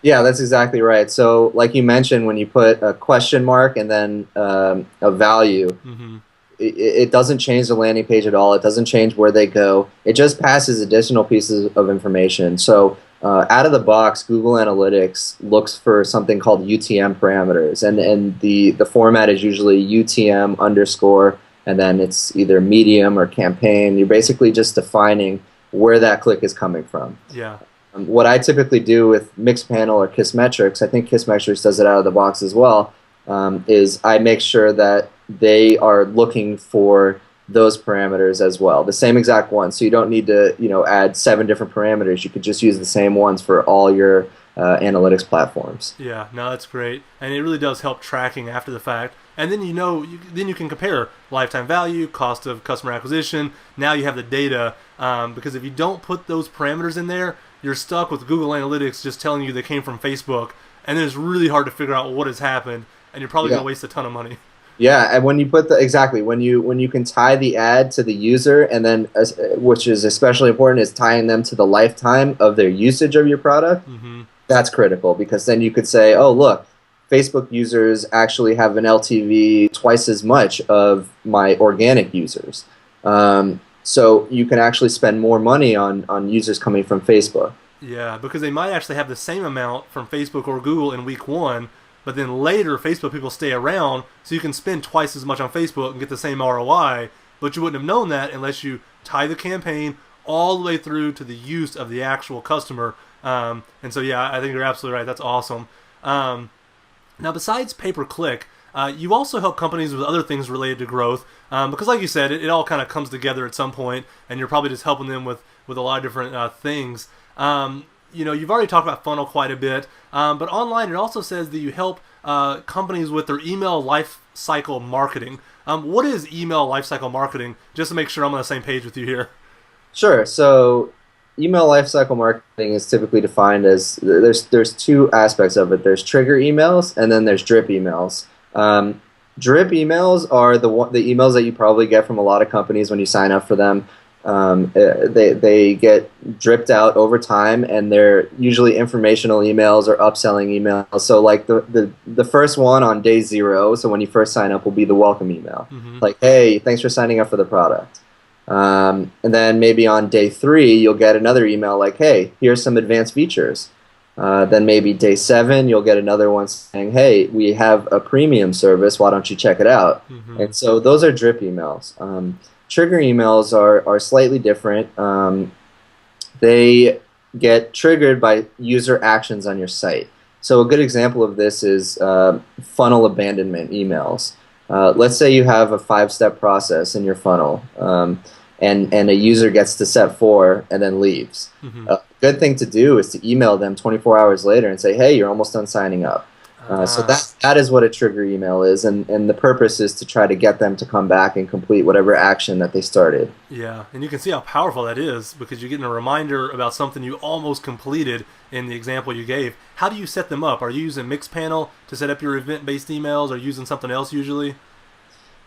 Speaker 2: Yeah, that's exactly right. So, like you mentioned, when you put a question mark and then a value, it doesn't change the landing page at all. It doesn't change where they go. It just passes additional pieces of information. So, out of the box, Google Analytics looks for something called UTM parameters, and the format is usually UTM underscore, and then it's either medium or campaign. You're basically just defining where that click is coming from.
Speaker 1: Yeah.
Speaker 2: What I typically do with Mixpanel or Kissmetrics, I think Kissmetrics does it out of the box as well, is I make sure that they are looking for those parameters as well, the same exact ones. So you don't need to, add 7 different parameters. You could just use the same ones for all your analytics platforms.
Speaker 1: Yeah, no, that's great, and it really does help tracking after the fact. And then then you can compare lifetime value, cost of customer acquisition. Now you have the data, because if you don't put those parameters in there, you're stuck with Google Analytics just telling you they came from Facebook, and then it's really hard to figure out what has happened, and you're probably going to waste a ton of money.
Speaker 2: Yeah, and when you put when you can tie the ad to the user, and then which is especially important, is tying them to the lifetime of their usage of your product. That's critical, because then you could say, oh, look, Facebook users actually have an LTV twice as much of my organic users. So you can actually spend more money on users coming from Facebook.
Speaker 1: Yeah, because they might actually have the same amount from Facebook or Google in week 1, but then later Facebook people stay around, so you can spend twice as much on Facebook and get the same ROI, but you wouldn't have known that unless you tie the campaign all the way through to the use of the actual customer. And so, yeah, I think you're absolutely right. That's awesome. Now, besides pay-per-click, you also help companies with other things related to growth, because like you said, it all kind of comes together at some point, and you're probably just helping them with a lot of different things. You've already talked about funnel quite a bit, but online it also says that you help companies with their email lifecycle marketing. What is email lifecycle marketing, just to make sure I'm on the same page with you here?
Speaker 2: Sure. So email lifecycle marketing is typically defined as, there's 2 aspects of it. There's trigger emails, and then there's drip emails. Drip emails are the emails that you probably get from a lot of companies when you sign up for them. They get dripped out over time, and they're usually informational emails or upselling emails. So like the first one on day 0, so when you first sign up, will be the welcome email. Like, hey, thanks for signing up for the product. And then maybe on day 3, you'll get another email like, hey, here's some advanced features. Then maybe day 7, you'll get another one saying, hey, we have a premium service, why don't you check it out? And so those are drip emails. Trigger emails are slightly different. They get triggered by user actions on your site. So a good example of this is funnel abandonment emails. Let's say you have a 5-step process in your funnel, and a user gets to step 4 and then leaves. A good thing to do is to email them 24 hours later and say, hey, you're almost done signing up. So that is what a trigger email is, and the purpose is to try to get them to come back and complete whatever action that they started.
Speaker 1: Yeah, and you can see how powerful that is, because you're getting a reminder about something you almost completed in the example you gave. How do you set them up? Are you using Mixpanel to set up your event-based emails, or using something else usually?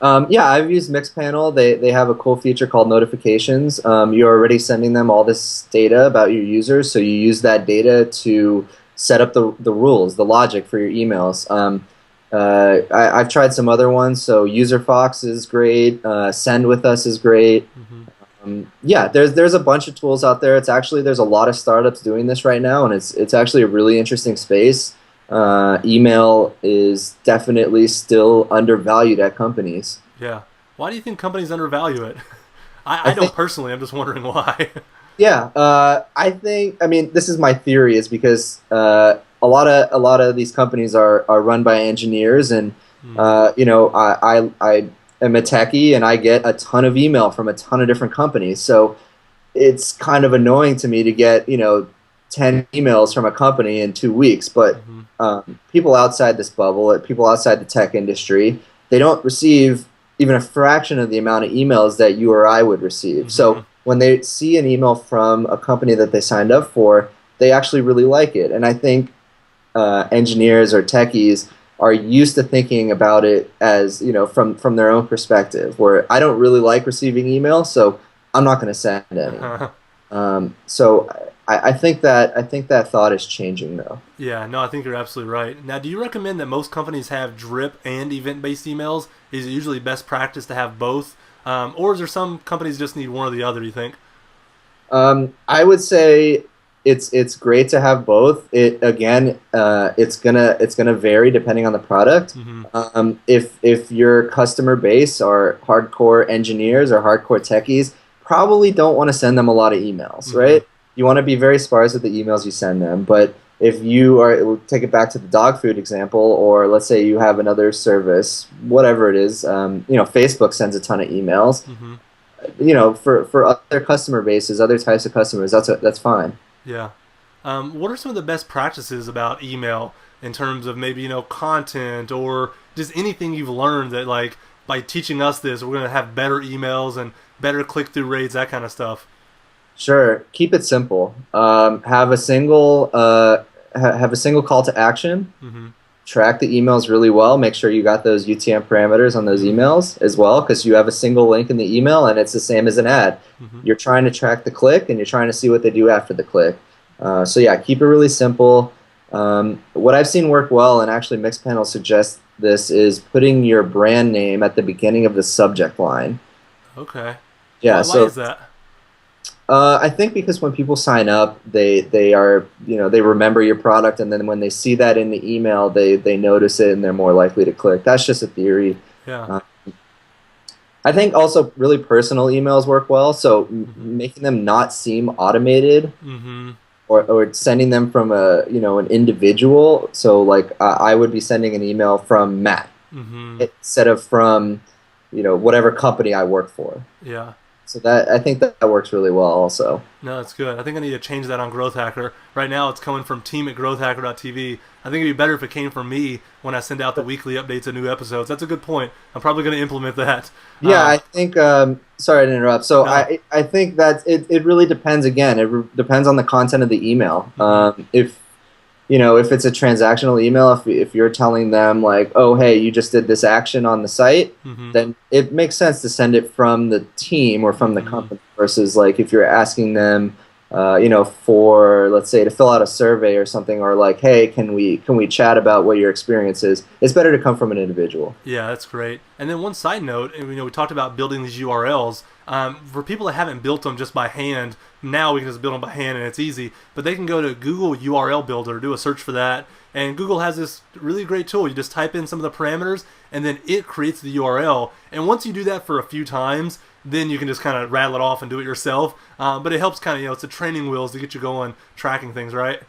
Speaker 2: Yeah, I've used Mixpanel. They have a cool feature called notifications. You're already sending them all this data about your users, so you use that data to set up the rules, the logic for your emails. I've tried some other ones. So UserFox is great. Send with Us is great. Yeah, there's a bunch of tools out there. There's a lot of startups doing this right now, and it's actually a really interesting space. Email is definitely still undervalued at companies.
Speaker 1: Yeah. Why do you think companies undervalue it? I don't personally. I'm just wondering why.
Speaker 2: Yeah, I mean, this is my theory, is because a lot of these companies are run by engineers, and I am a techie, and I get a ton of email from a ton of different companies. So it's kind of annoying to me to get 10 emails from a company in 2 weeks. But people outside this bubble, people outside the tech industry, they don't receive even a fraction of the amount of emails that you or I would receive.
Speaker 1: Mm-hmm.
Speaker 2: So when they see an email from a company that they signed up for, they actually really like it. And I think engineers or techies are used to thinking about it as, from their own perspective, where I don't really like receiving email, so I'm not going to send any. So I think that thought is changing though.
Speaker 1: Yeah, no, I think you're absolutely right. Now, do you recommend that most companies have drip and event-based emails? Is it usually best practice to have both? Or is there some companies just need one or the other, do you think?
Speaker 2: I would say it's great to have both. It again, it's gonna vary depending on the product.
Speaker 1: Mm-hmm.
Speaker 2: If your customer base are hardcore engineers or hardcore techies, probably don't want to send them a lot of emails,
Speaker 1: Mm-hmm.
Speaker 2: right? You want to be very sparse with the emails you send them. But if you are, we'll take it back to the dog food example, or let's say you have another service, whatever it is, Facebook sends a ton of emails.
Speaker 1: Mm-hmm.
Speaker 2: For other customer bases, other types of customers, that's fine.
Speaker 1: Yeah. What are some of the best practices about email in terms of maybe, content or just anything you've learned that, like, by teaching us this, we're going to have better emails and better click-through rates, that kind of stuff?
Speaker 2: Sure. Keep it simple. Have a single call to action.
Speaker 1: Mm-hmm.
Speaker 2: Track the emails really well. Make sure you got those UTM parameters on those emails as well, because you have a single link in the email and it's the same as an ad.
Speaker 1: Mm-hmm.
Speaker 2: You're trying to track the click and you're trying to see what they do after the click. So yeah, keep it really simple. What I've seen work well, and actually Mixpanel suggests this, is putting your brand name at the beginning of the subject line.
Speaker 1: Okay.
Speaker 2: Yeah.
Speaker 1: Why is that?
Speaker 2: I think because when people sign up, they are, they remember your product, and then when they see that in the email, they notice it and they're more likely to click. That's just a theory.
Speaker 1: Yeah.
Speaker 2: I think also really personal emails work well, so
Speaker 1: Mm-hmm.
Speaker 2: making them not seem automated,
Speaker 1: Mm-hmm.
Speaker 2: or sending them from an individual. So like I would be sending an email from Matt
Speaker 1: Mm-hmm.
Speaker 2: instead of from whatever company I work for.
Speaker 1: Yeah.
Speaker 2: So I think that works really well also.
Speaker 1: No, that's good. I think I need to change that on Growth Hacker. Right now, it's coming from team@growthhacker.tv. I think it'd be better if it came from me when I send out the weekly updates of new episodes. That's a good point. I'm probably going to implement that.
Speaker 2: Yeah, I think. Sorry to interrupt. So
Speaker 1: No.
Speaker 2: I think that it really depends. Again, depends on the content of the email. If it's a transactional email, if you're telling them like, oh hey, you just did this action on the site,
Speaker 1: Mm-hmm.
Speaker 2: then it makes sense to send it from the team or from the
Speaker 1: Mhm.
Speaker 2: company versus like if you're asking them, for, let's say, to fill out a survey or something, or like, hey, can we chat about what your experience is? It's better to come from an individual.
Speaker 1: Yeah, that's great. And then one side note, and we talked about building these URLs. For people that haven't built them just by hand, now we can just build them by hand and it's easy. But they can go to Google URL Builder, do a search for that, and Google has this really great tool. You just type in some of the parameters, and then it creates the URL. And once you do that for a few times, then you can just kind of rattle it off and do it yourself. But it helps kind of, it's the training wheels to get you going, tracking things, right?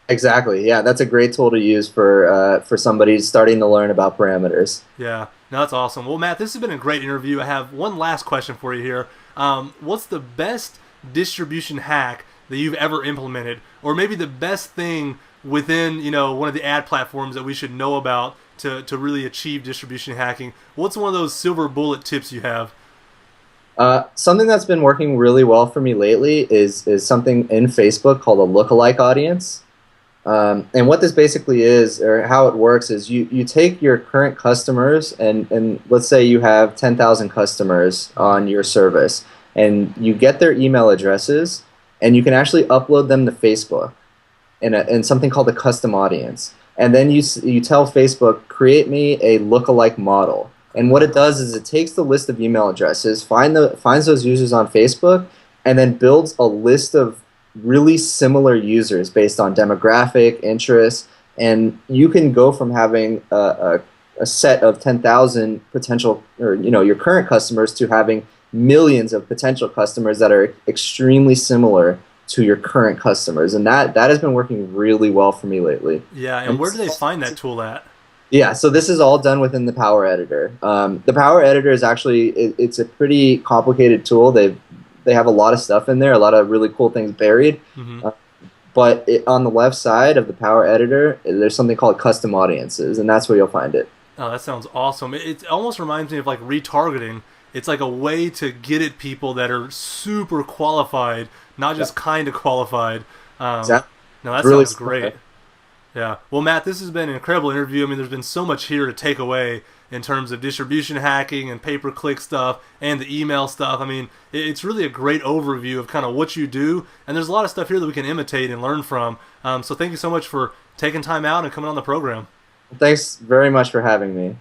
Speaker 2: Exactly. Yeah, that's a great tool to use for somebody starting to learn about parameters.
Speaker 1: Yeah, no, that's awesome. Well, Matt, this has been a great interview. I have one last question for you here. What's the best distribution hack that you've ever implemented, or maybe the best thing within one of the ad platforms that we should know about to really achieve distribution hacking? What's one of those silver bullet tips you have?
Speaker 2: Something that's been working really well for me lately is something in Facebook called a lookalike audience. And what this basically is, or how it works, is you take your current customers, and let's say you have 10,000 customers on your service, and you get their email addresses, and you can actually upload them to Facebook in something called a custom audience. And then you tell Facebook, create me a lookalike model. And what it does is it takes the list of email addresses, finds those users on Facebook, and then builds a list of really similar users based on demographic, interests, and you can go from having a set of 10,000 potential, or your current customers, to having millions of potential customers that are extremely similar to your current customers, and that has been working really well for me lately.
Speaker 1: Yeah, and where do they find that tool at?
Speaker 2: Yeah, so this is all done within the Power Editor. The Power Editor is actually it's a pretty complicated tool. They have a lot of stuff in there, a lot of really cool things buried.
Speaker 1: Mm-hmm.
Speaker 2: But on the left side of the Power Editor, there's something called Custom Audiences, and that's where you'll find it.
Speaker 1: Oh, that sounds awesome. It almost reminds me of like retargeting. It's like a way to get at people that are super qualified, not
Speaker 2: Yeah,
Speaker 1: just kind of qualified. Um,
Speaker 2: exactly.
Speaker 1: no, that
Speaker 2: Really
Speaker 1: sounds
Speaker 2: smart.
Speaker 1: great. Yeah. Well, Matt, this has been an incredible interview. I mean, there's been so much here to take away in terms of distribution hacking and pay-per-click stuff and the email stuff. I mean, it's really a great overview of kind of what you do, and there's a lot of stuff here that we can imitate and learn from. So thank you so much for taking time out and coming on the program.
Speaker 2: Thanks very much for having me.